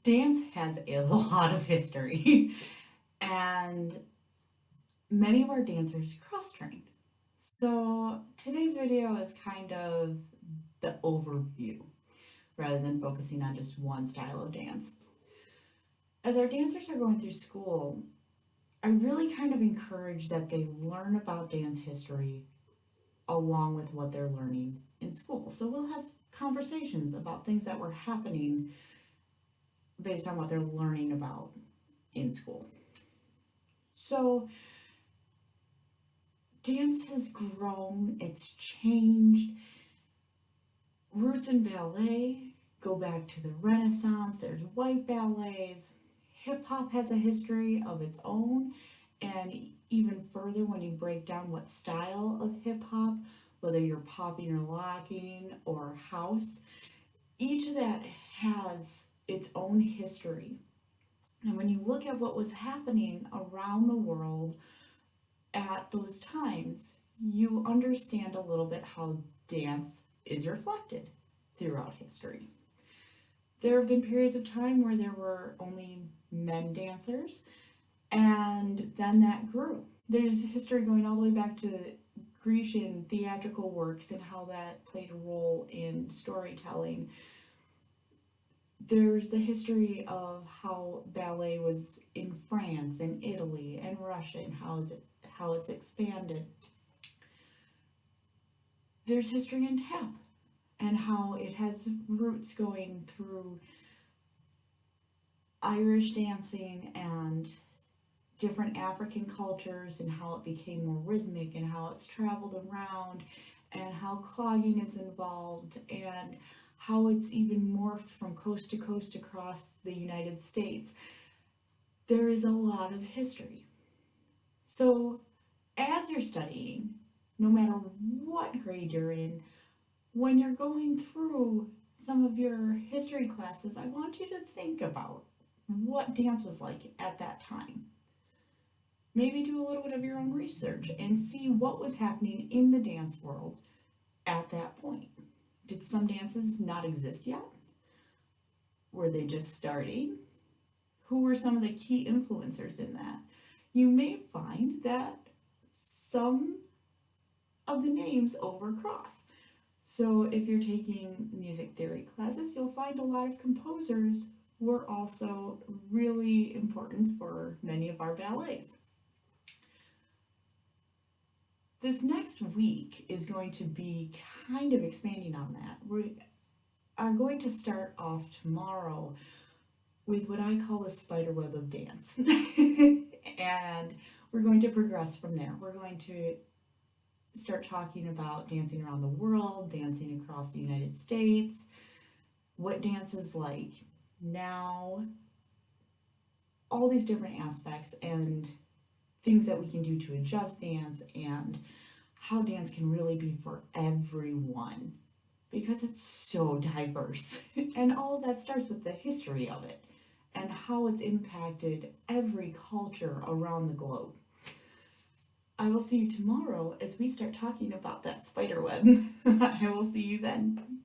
Dance has a lot of history, and many of our dancers cross trained. So today's video is kind of the overview rather than focusing on just one style of dance. As our dancers are going through school, I really kind of encourage that they learn about dance history along with what they're learning in school. So we'll have conversations about things that were happening based on what they're learning about in school. So dance has grown, it's changed. Roots in ballet go back to the Renaissance. There's white ballets. Hip hop has a history of its own, and even further when you break down what style of hip hop, whether you're popping or locking or house, each of that has its own history. And when you look at what was happening around the world at those times, you understand a little bit how dance is reflected throughout history. There have been periods of time where there were only men dancers, and then that grew. There's history going all the way back to Grecian theatrical works and how that played a role in storytelling. There's the history of how ballet was in France and Italy and Russia and how it's expanded. There's history in tap and how it has roots going through Irish dancing and different African cultures, and how it became more rhythmic and how it's traveled around and how clogging is involved and how it's even morphed from coast to coast across the United States. There is a lot of history. So as you're studying, no matter what grade you're in, when you're going through some of your history classes, I want you to think about what dance was like at that time. Maybe do a little bit of your own research and see what was happening in the dance world at that point. Did some dances not exist yet? Were they just starting? Who were some of the key influencers in that? You may find that some of the names overcross. So if you're taking music theory classes, you'll find a lot of composers were also really important for many of our ballets. This next week is going to be kind of expanding on that. We are going to start off tomorrow with what I call a spider web of dance. And we're going to progress from there. We're going to start talking about dancing around the world, dancing across the United States, what dance is like now, all these different aspects and things that we can do to adjust dance, and how dance can really be for everyone because it's so diverse. And all of that starts with the history of it and how it's impacted every culture around the globe. I will see you tomorrow as we start talking about that spider web. I will see you then.